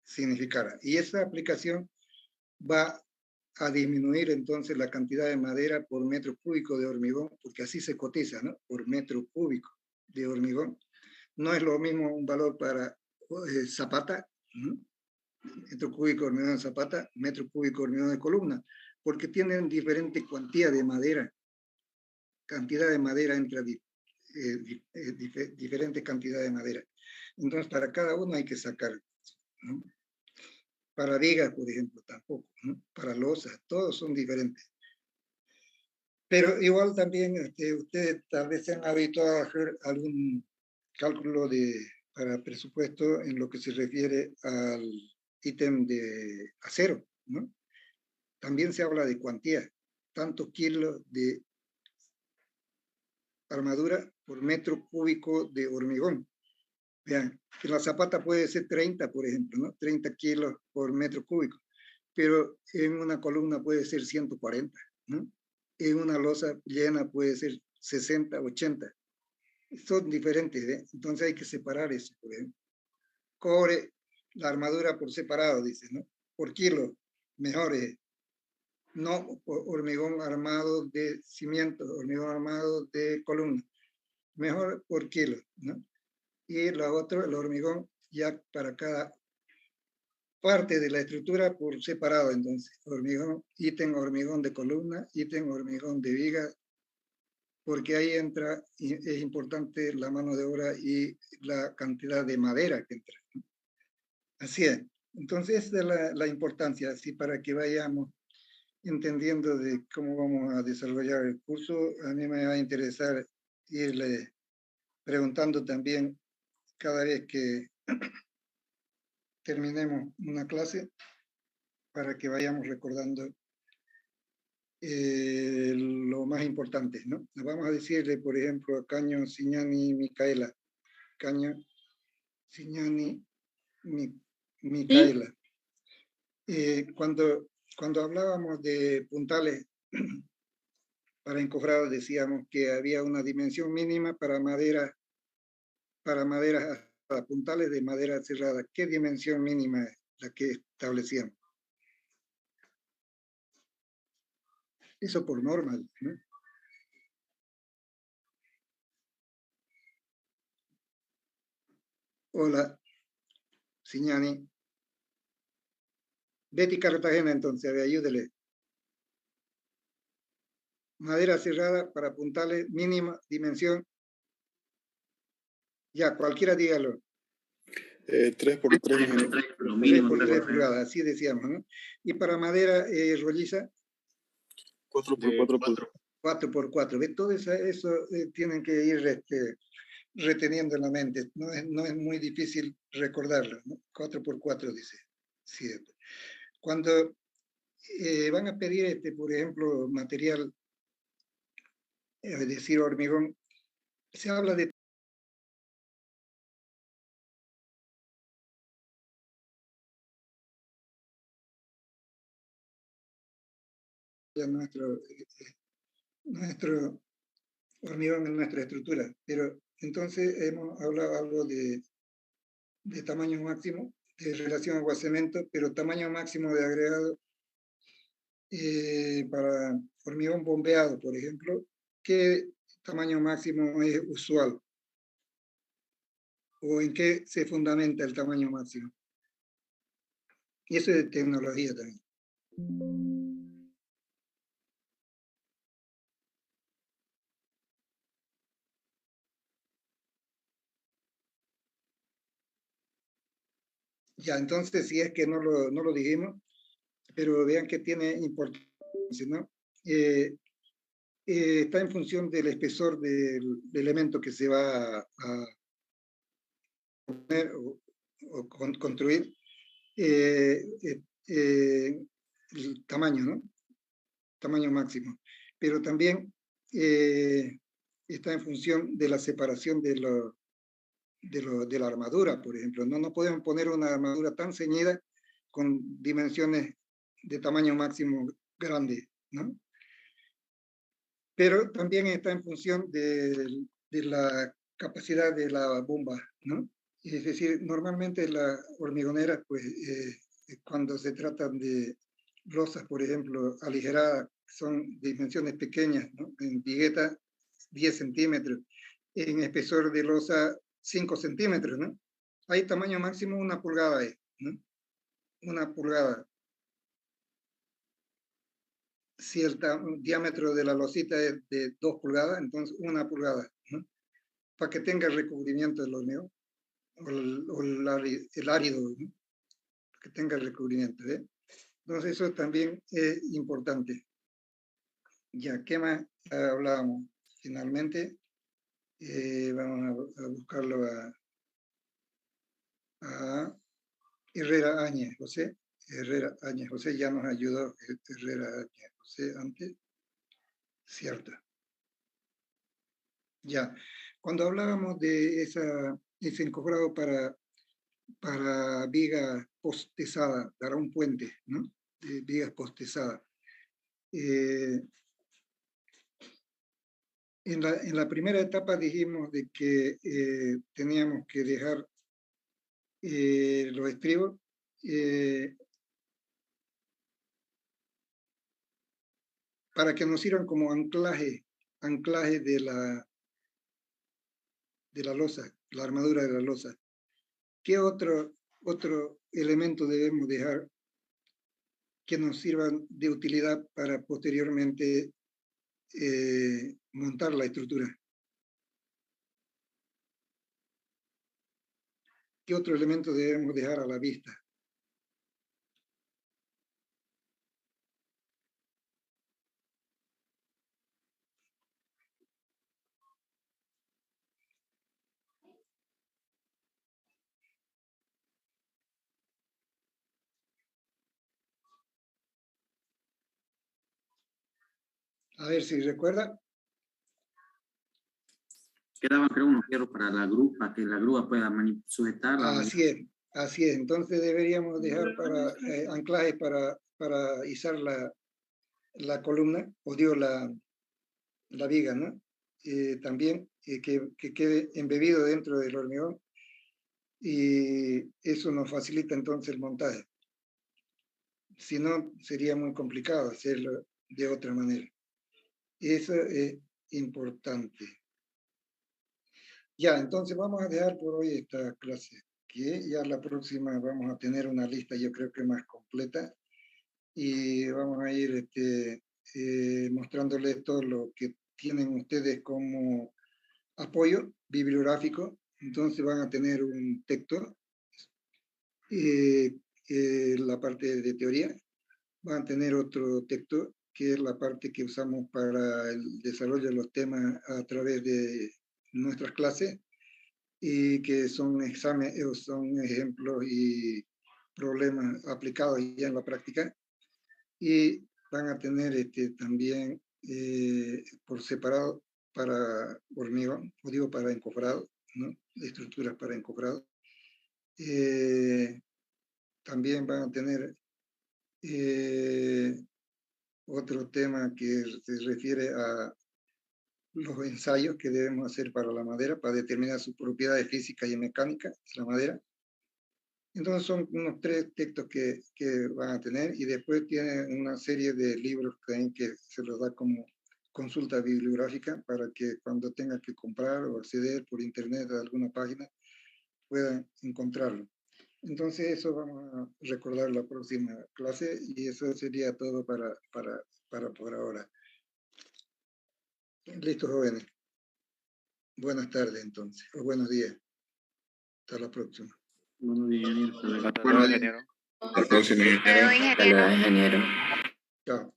significar. Y esa aplicación va a disminuir entonces la cantidad de madera por metro cúbico de hormigón, porque así se cotiza, ¿no? Por metro cúbico de hormigón. No es lo mismo un valor para zapata, ¿no? Metro cúbico de hormigón de zapata, metro cúbico de hormigón de columna, porque tienen diferente cantidad de madera. Cantidad de madera entra diferente cantidad de madera. Entonces, para cada uno hay que sacar, ¿no? Para vigas, por ejemplo, tampoco, ¿no? Para losas, todos son diferentes. Pero igual también ustedes tal vez se han habituado a hacer algún cálculo para presupuesto en lo que se refiere al ítem de acero, ¿no? También se habla de cuantía, tantos kilos de armadura por metro cúbico de hormigón. Vean, que la zapata puede ser 30, por ejemplo, ¿no? 30 kilos por metro cúbico, pero en una columna puede ser 140, ¿no? En una losa llena puede ser 60, 80. Son diferentes, ¿eh? Entonces hay que separar eso, por ejemplo. Cobre, la armadura por separado, dice, ¿no? Por kilo, mejor es. No por hormigón armado de cimiento, hormigón armado de columna. Mejor por kilo, ¿no? Y la otra, el hormigón, ya para cada parte de la estructura por separado, entonces. Hormigón, ítem hormigón de columna, ítem hormigón de viga, porque ahí entra, es importante la mano de obra y la cantidad de madera que entra, ¿no? Así es. Entonces, esa es la importancia, así para que vayamos entendiendo de cómo vamos a desarrollar el curso. A mí me va a interesar irle preguntando también cada vez que terminemos una clase para que vayamos recordando lo más importante, ¿no? Vamos a decirle, por ejemplo, a Caño, Signani, Micaela. Caño, Signani, Micaela. Cuando hablábamos de puntales para encofrados, decíamos que había una dimensión mínima para maderas puntales de madera cerrada. ¿Qué dimensión mínima es la que establecíamos? Eso por norma, ¿no? Hola, Signani. Betty Cartagena, entonces, ayúdele. Madera cerrada para puntales, mínima dimensión. Ya, cualquiera dígalo. 3 por 3. 3 por 3 pulgadas, así decíamos, ¿no? Y para madera rolliza. 4 por 4 4 por 4. ¿Ve? Todo eso tienen que ir reteniendo en la mente. No es muy difícil recordarlo, ¿no? 4 por 4 dice. Cierto. Cuando van a pedir, por ejemplo, material, es decir, hormigón, se habla de nuestro hormigón en nuestra estructura, pero entonces hemos hablado algo de tamaño máximo, de relación agua-cemento, pero tamaño máximo de agregado para hormigón bombeado, por ejemplo, ¿qué tamaño máximo es usual? ¿O en qué se fundamenta el tamaño máximo? Y eso es de tecnología también. Ya, entonces, si es que no lo dijimos, pero vean que tiene importancia, ¿no? Está en función del espesor del elemento que se va a poner o construir, el tamaño, ¿no? Tamaño máximo. Pero también está en función de la separación de la armadura, por ejemplo. No podemos poner una armadura tan ceñida con dimensiones de tamaño máximo grande, ¿no? Pero también está en función de la capacidad de la bomba, ¿no? Es decir, normalmente las hormigoneras, pues, cuando se tratan de losas, por ejemplo, aligeradas, son dimensiones pequeñas, ¿no? En vigueta, 10 centímetros. En espesor de losa, 5 centímetros, ¿no? Hay tamaño máximo 1 pulgada ahí, ¿no? 1 pulgada. Si el diámetro de la losita es de 2 pulgadas, entonces 1 pulgada, ¿no? Para que tenga el recubrimiento del hormigón, o el árido, ¿no? Que tenga el recubrimiento, ¿eh? Entonces eso también es importante. Ya, ¿qué más hablábamos? Finalmente, vamos a buscarlo a Herrera Áñez, José. Herrera Áñez, José ya nos ayudó Herrera Áñez, José antes. Cierto. Ya, cuando hablábamos de ese encofrado para vigas postezadas, dará un puente, ¿no? De vigas postezadas. En la primera etapa dijimos de que teníamos que dejar los estribos para que nos sirvan como anclaje de la losa, la armadura de la losa. ¿Qué otro elemento debemos dejar que nos sirvan de utilidad para posteriormente montar la estructura? ¿Qué otro elemento debemos dejar a la vista? A ver si recuerda. Quedaban, creo, unos hierros para la grúa, para que la grúa pueda sujetar. Así es, así es. Entonces deberíamos dejar para anclaje para izar la columna, o digo la viga, ¿no? También que quede embebido dentro del hormigón, y eso nos facilita entonces el montaje. Si no, sería muy complicado hacerlo de otra manera. Eso es importante. Ya, entonces vamos a dejar por hoy esta clase, que ya la próxima vamos a tener una lista, yo creo que más completa, y vamos a ir mostrándoles todo lo que tienen ustedes como apoyo bibliográfico. Entonces van a tener un texto, la parte de teoría, van a tener otro texto que es la parte que usamos para el desarrollo de los temas a través de nuestras clases, y que son exámenes, son ejemplos y problemas aplicados ya en la práctica. Y van a tener también por separado para hormigón, o digo para encofrado, ¿no? Estructuras para encofrado. También van a tener otro tema que se refiere a los ensayos que debemos hacer para la madera, para determinar sus propiedades físicas y mecánicas de la madera. Entonces son unos 3 textos que van a tener, y después tienen una serie de libros también que se los da como consulta bibliográfica para que cuando tengan que comprar o acceder por internet a alguna página puedan encontrarlo. Entonces eso vamos a recordar la próxima clase, y eso sería todo para por ahora. Listo, jóvenes. Buenas tardes entonces, o buenos días. Hasta la próxima. Buenos días, Hasta la próxima, ingeniero. Hasta luego, ingeniero. Hasta luego, ingeniero. Chao.